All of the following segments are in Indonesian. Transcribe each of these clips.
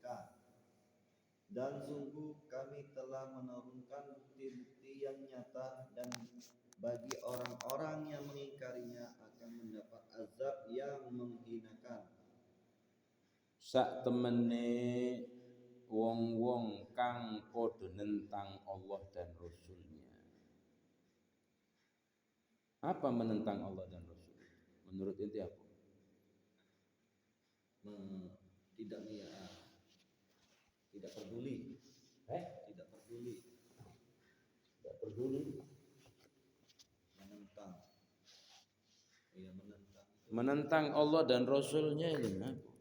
mereka. Dan sungguh kami telah menurunkan bukti-bukti yang nyata, dan bagi orang-orang yang mengingkarinya akan mendapat azab yang menghinakan. Sak temene wong-wong kang padha nentang Allah dan Rasulnya. Apa menentang Allah dan Rasul? Menurut inti apa? Tidak peduli. Tidak peduli. Tidak peduli. Menentang. Iya, menentang. Menentang Allah dan Rasulnya ini apa?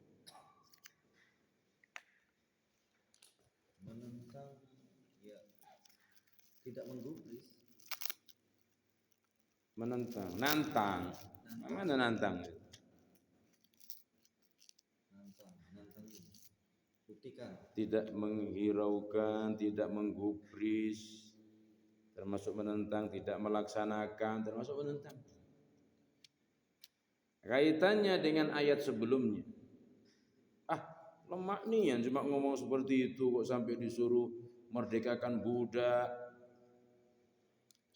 Menentang, ya, tidak menggubris. Menentang, nantang. Mana nantang? Nantang. Buktikan. Tidak menghiraukan, tidak menggubris, termasuk menentang, tidak melaksanakan, termasuk menentang. Kaitannya dengan ayat sebelumnya. Lemak nih yang cuma ngomong seperti itu kok sampai disuruh merdekakan budak.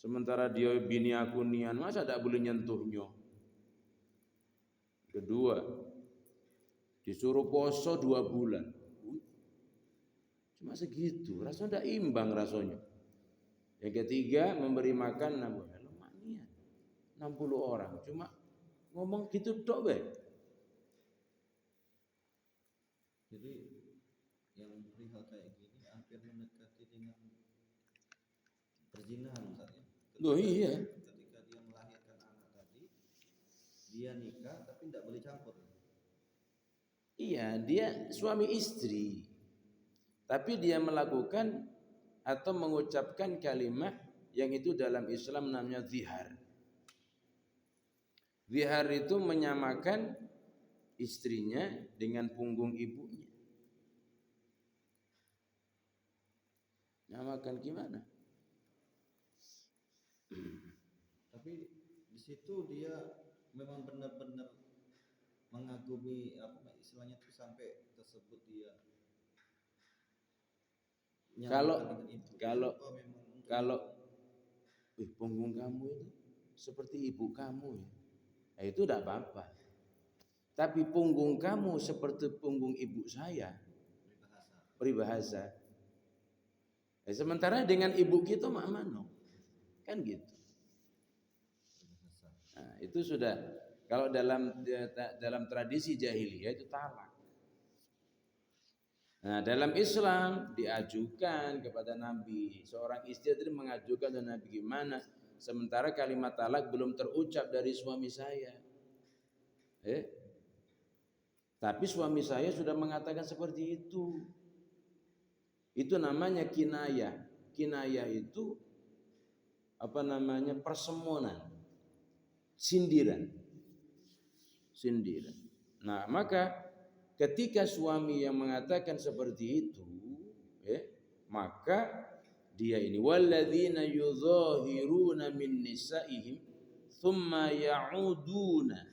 Sementara dia bini aku nian, masa tidak boleh nyentuhnya? Kedua, disuruh poso 2 bulan. Cuma segitu, rasanya tidak imbang rasanya. Yang ketiga, memberi makan lemak nian 60 orang. Cuma ngomong gitu tok be. Jadi yang perihal kayak gini hampir mendekati dengan perzinahan, misalnya. Loh iya. Ketika dia melahirkan anak tadi, dia nikah tapi tidak boleh campur. Iya, dia suami istri. Tapi dia melakukan atau mengucapkan kalimat yang itu dalam Islam namanya zihar. Zihar itu menyamakan istrinya dengan punggung ibunya. Nyamakan gimana? Tapi di situ dia memang benar-benar mengagumi, apa istilahnya itu, sampai tersebut dia. Kalau punggung kamu itu seperti ibu kamu ya, nah, itu tidak apa-apa. Tapi punggung kamu seperti punggung ibu saya, peribahasa. Sementara dengan ibu kita mak mano, kan gitu. Nah, itu sudah kalau dalam tradisi jahiliyah itu talak. Nah, dalam Islam diajukan kepada Nabi. Seorang istri itu mengajukan kepada Nabi, gimana? Sementara kalimat talak belum terucap dari suami saya. Tapi suami saya sudah mengatakan seperti itu. Itu namanya kinayah. Kinayah itu apa namanya? Persemonan. Sindiran. Nah, maka ketika suami yang mengatakan seperti itu, maka dia ini walladzina yudhahiruna min nisaihim thumma ya'uduna.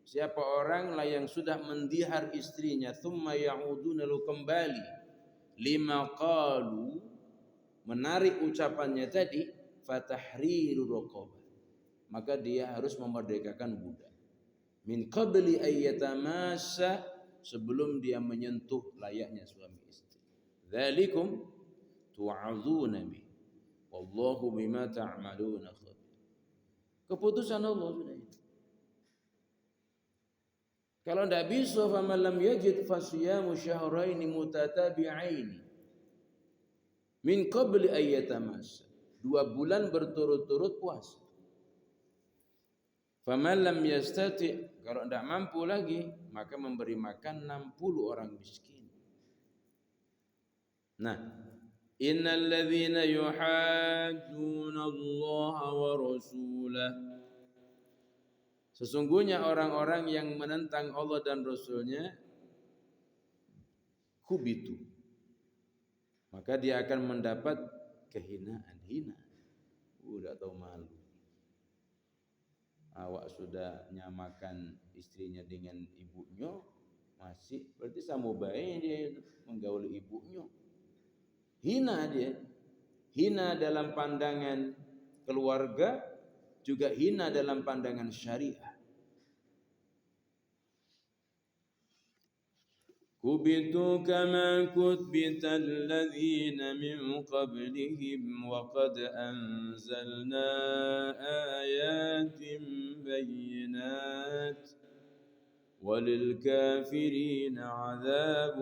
Siapa orang lah yang sudah mendihar istrinya, thumma ya'uduna, lalu kembali, lima qalu, menarik ucapannya tadi, fatahriru raqabah, maka dia harus memerdekakan budak. Min qabli ayyatamassa, sebelum dia menyentuh layaknya suami istri. Dzalikum tu'adzuna bi wallahu bima ta'maluna khabir. Keputusan Allah sudah itu. Kalau tidak bisa, faman lam yajid fasiyamu syahrain mutatabi'ain min qabli ayyatamassa, 2 bulan berturut-turut puasa. Faman lam yastati', kalau tidak mampu lagi, maka memberi makan 60 orang miskin. Nah, innal ladzina yuhadduna Allah wa rasulah, sesungguhnya orang-orang yang menentang Allah dan Rasulnya, kubitu, maka dia akan mendapat kehinaan, hina. Udah tahu malu. Awak sudah nyamakan istrinya dengan ibunya, Masih berarti sama baiknya dia itu menggauli ibunya. Hina dia. Hina dalam pandangan keluarga, juga hina dalam pandangan syariah. كبتوا كما كبت الذين من قبلهم وقد أنزلنا آيات بينات وللكافرين عذاب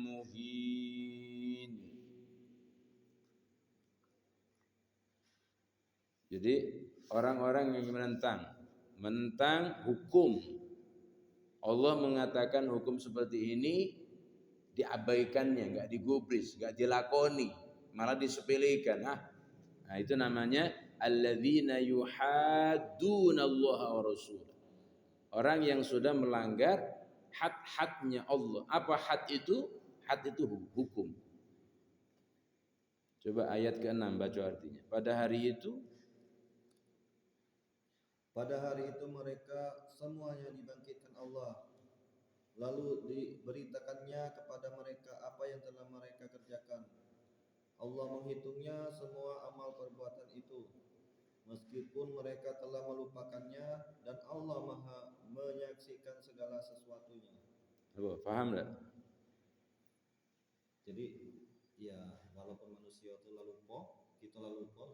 مهين. Jadi orang-orang yang menentang hukum Allah mengatakan hukum seperti ini diabaikannya, nggak digubris, nggak dilakoni, malah disepelekan. Nah, itu namanya alladzina yuhadduna Allah wa rasul. Orang yang sudah melanggar had-hadnya Allah. Apa had itu? Had itu hukum. Coba ayat ke-6 baca artinya. Pada hari itu mereka semuanya dibangkitkan Allah. Lalu diberitakannya kepada mereka apa yang telah mereka kerjakan. Allah menghitungnya semua amal perbuatan itu, meskipun mereka telah melupakannya, dan Allah Maha menyaksikan segala sesuatunya. Paham enggak? Jadi ya walaupun manusia itu lupa, kita lupa,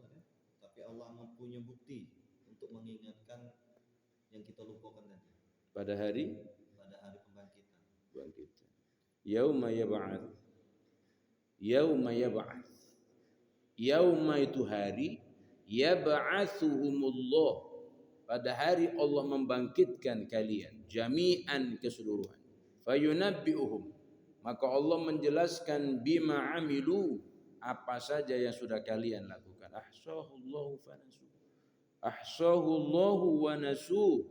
tapi Allah mempunyai bukti untuk mengingatkan yang kita lupakan tadi. Pada hari pembangkitan. Yauma yab'ats. Yauma yab'ats. Yauma itu hari, yab'atsuhumullah. Pada hari Allah membangkitkan kalian jami'an keseluruhan. Fayunabbi'uhum. Maka Allah menjelaskan bima amilu, apa saja yang sudah kalian lakukan. Ahsahullahu fa nasu. Ahsahullahu wa nasu.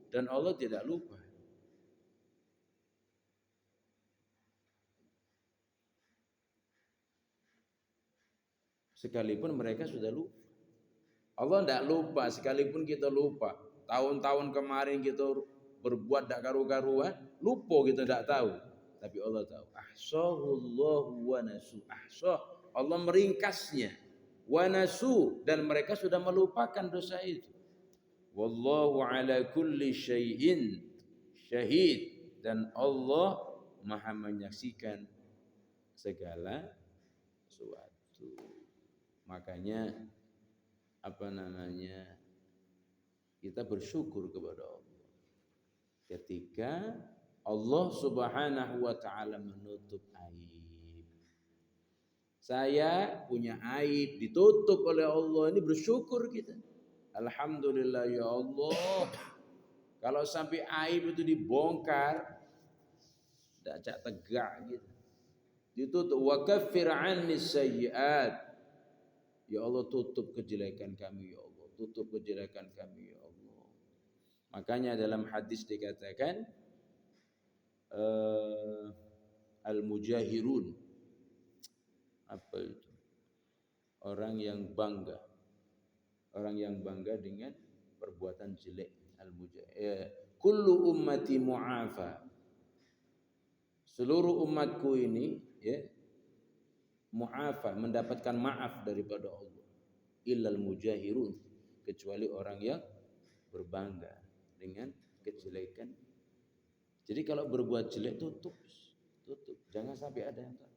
Dan Allah tidak lupa. Sekalipun mereka sudah lupa. Allah tidak lupa, sekalipun kita lupa. Tahun-tahun kemarin kita berbuat tidak karu-karuan, lupa kita tidak tahu. Tapi Allah tahu. Ahsahullahu wa nasu. Ahsah, Allah meringkasnya. Wa nasu, dan mereka sudah melupakan dosa itu. Wallahu ala kulli syai'in syahid, dan Allah Maha menyaksikan segala sesuatu. Makanya kita bersyukur kepada Allah ketika Allah Subhanahu wa taala menutup aib. Saya punya aib ditutup oleh Allah, ini bersyukur kita. Alhamdulillah ya Allah. Kalau sampai aib itu dibongkar, tidak tegak gitu. Ditutup, wa kaffir anni sayyi'at. Ya Allah, tutup kejelekan kami ya Allah, tutup kejelekan kami ya Allah. Makanya dalam hadis dikatakan al-mujahirun, apa itu? Orang yang bangga dengan perbuatan jelek. Kullu ummati mu'afa. Seluruh umatku ini mu'afa, mendapatkan maaf daripada Allah. Illal mujahirun, kecuali orang yang berbangga dengan kejelekan. Jadi kalau berbuat jelek tutup. Jangan sampai ada yang tahu.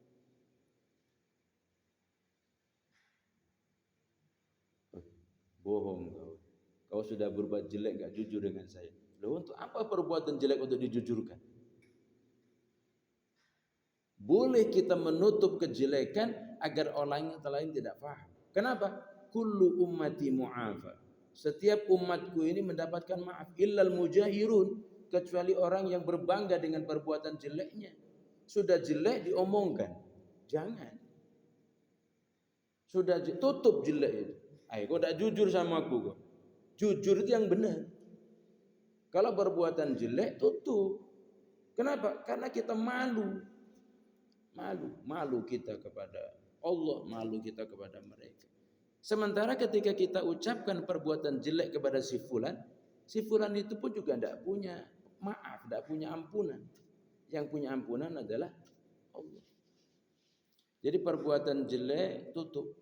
Bohong kau. Kau sudah berbuat jelek, gak jujur dengan saya. Loh, untuk apa perbuatan jelek untuk dijujurkan? Boleh kita menutup kejelekan agar orang yang lain tidak paham. Kenapa? Kullu ummati mu'afa. Setiap umatku ini mendapatkan maaf. Illal mujahirun, kecuali orang yang berbangga dengan perbuatan jeleknya. Sudah jelek diomongkan. Jangan. Sudah tutup jelek itu. Kau tidak jujur sama aku. Jujur itu yang benar. Kalau perbuatan jelek tutup. Kenapa? Karena kita malu. Malu kita kepada Allah, malu kita kepada mereka. Sementara ketika kita ucapkan perbuatan jelek kepada si fulan itu pun juga tidak punya maaf, tidak punya ampunan. Yang punya ampunan adalah Allah. Jadi perbuatan jelek tutup.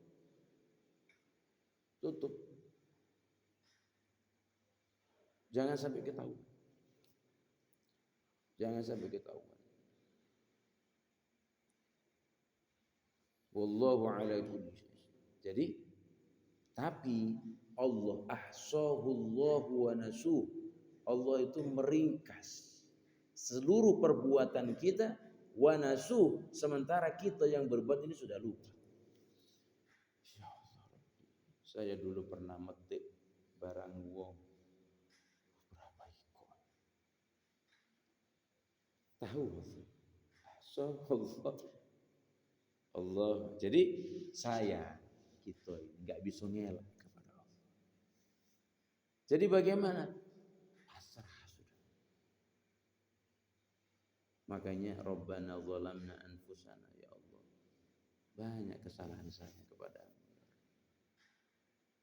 Jangan sampai ketahuan. Wallahu ala kulli syai'. Jadi tapi Allah ahsahullahu wa nasuh. Allah itu meringkas seluruh perbuatan kita wa nasuh, sementara kita yang berbuat ini sudah lupa. Ya Allah, saya dulu pernah metik barang wong berapa ikon. Tahu Allah. Jadi kita nggak bisa ngelak kepada Allah. Jadi bagaimana? Pasrah sudah. Makanya Rabbana zalamna anfusana, ya Allah. Banyak kesalahan saya kepadamu.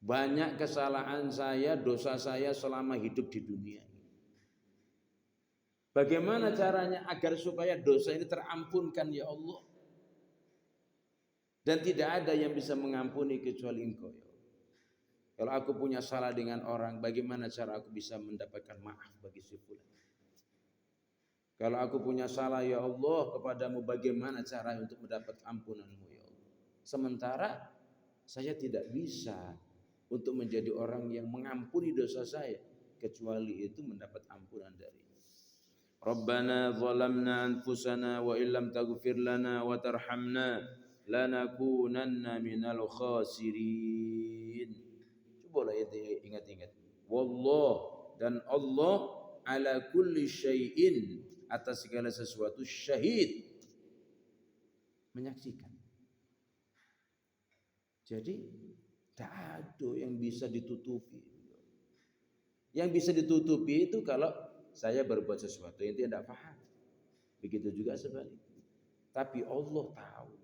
Banyak kesalahan saya, dosa saya selama hidup di dunia ini. Bagaimana caranya agar supaya dosa ini terampunkan, ya Allah? Dan tidak ada yang bisa mengampuni kecuali Engkau, ya Allah. Kalau aku punya salah dengan orang, bagaimana cara aku bisa mendapatkan maaf bagi si fulan? Kalau aku punya salah, ya Allah, kepadamu, bagaimana cara untuk mendapat ampunanmu, ya Allah? Sementara saya tidak bisa untuk menjadi orang yang mengampuni dosa saya, kecuali itu mendapat ampunan dari Rabbana zalamna anfusana wa illam taghfir lana wa tarhamna lanakunanna minal khasirin. Cobalah ingat-ingat. Wallah, dan Allah ala kulli syai'in, atas segala sesuatu, syahid, menyaksikan. Jadi tidak ada yang bisa ditutupi. Yang bisa ditutupi itu kalau saya berbuat sesuatu yang tidak paham. Begitu juga sebaliknya. Tapi Allah tahu.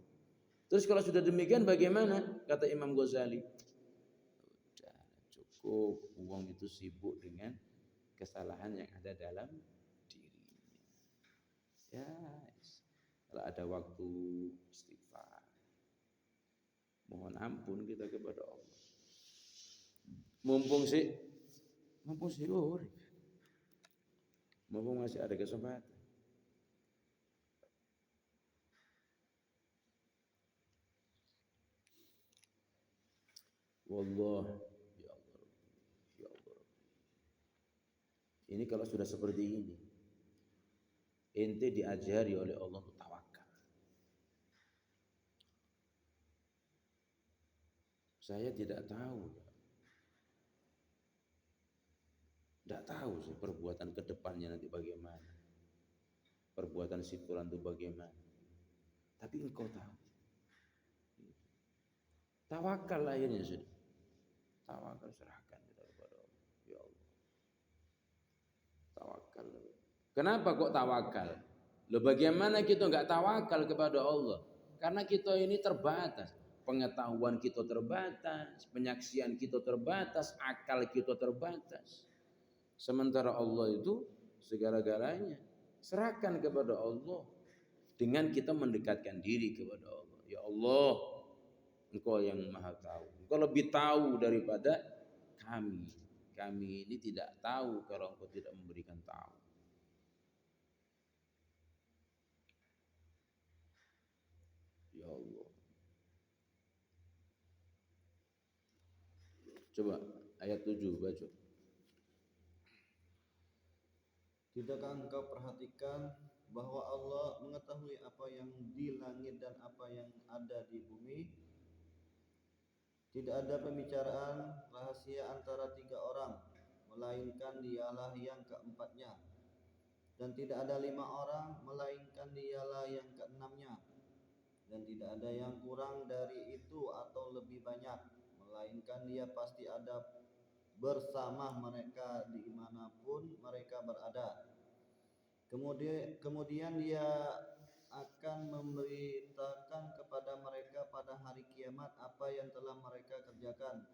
Terus kalau sudah demikian bagaimana? Kata Imam Ghazali, sudah cukup, uang itu sibuk dengan kesalahan yang ada dalam dirinya. Ya, kalau ada waktu istighfar, mohon ampun kita kepada Allah. Mumpung sih urip. Mumpung masih ada kesempatan. Wallah, ya Allah. Ini kalau sudah seperti ini, ente diajari oleh Allah untuk tawakal. Saya tidak tahu sih perbuatan kedepannya nanti bagaimana, perbuatan si fulan itu bagaimana. Tapi engkau tahu. Tawakal akhirnya sudah. Tawakal, serahkan kita kepada Allah. Ya Allah. Tawakal. Kenapa kok tawakal? Loh, bagaimana kita enggak tawakal kepada Allah? Karena kita ini terbatas. Pengetahuan kita terbatas, penyaksian kita terbatas, akal kita terbatas. Sementara Allah itu segala-galanya. Serahkan kepada Allah dengan kita mendekatkan diri kepada Allah. Ya Allah, Engkau yang Maha tahu. Engkau lebih tahu daripada kami. Kami ini tidak tahu kalau Engkau tidak memberikan tahu. Ya Allah. Coba ayat 7 baca. Tidakkah engkau perhatikan bahwa Allah mengetahui apa yang di langit dan apa yang ada di bumi? Tidak ada pembicaraan rahasia antara tiga orang, melainkan dialah yang keempatnya. Dan tidak ada 5 orang, melainkan dialah yang keenamnya. Dan tidak ada yang kurang dari itu atau lebih banyak, melainkan dia pasti ada bersama mereka dimanapun mereka berada. Kemudian dia akan memberitakan kepada mereka pada hari kiamat apa yang telah mereka kerjakan.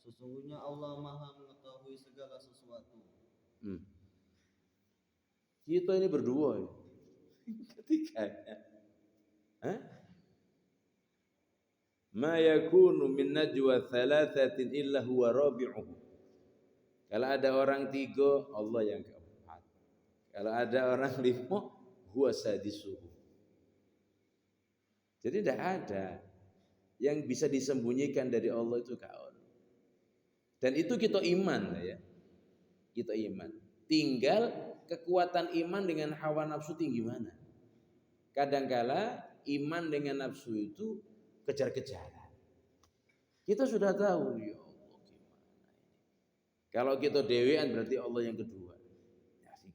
Sesungguhnya Allah Maha mengetahui segala sesuatu. Kita ini berdua ya. ketiganya. Hah? Ma yakunu min najwa thalathatin illa huwa rabi'uhu. Kalau ada orang 3, Allah yang keempat. Kalau ada orang 5, huwa sadisuhu. Jadi tidak ada yang bisa disembunyikan dari Allah itu kaul. Dan itu kita iman ya. Kita iman. Tinggal kekuatan iman dengan hawa nafsu tinggi mana. Kadangkala iman dengan nafsu itu kejar-kejaran. Kita sudah tahu ya Allah gimana ini. Kalau kita dewean berarti Allah yang kedua. Yakin.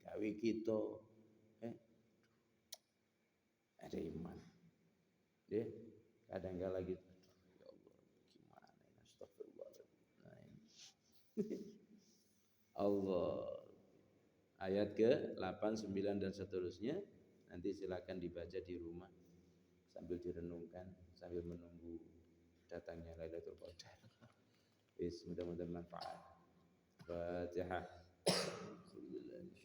Gawe kita ada iman. Ya, kadangkala gitu. Ya Allah gimana ini, astagfirullahaladzim. Allah. Ayat ke-8, 9 dan seterusnya nanti silakan dibaca di rumah sambil direnungkan, sambil menunggu datangnya Lailatul Qadar. Mudah-mudahan manfaat. Fatihah. Bismillahirrahmanirrahim.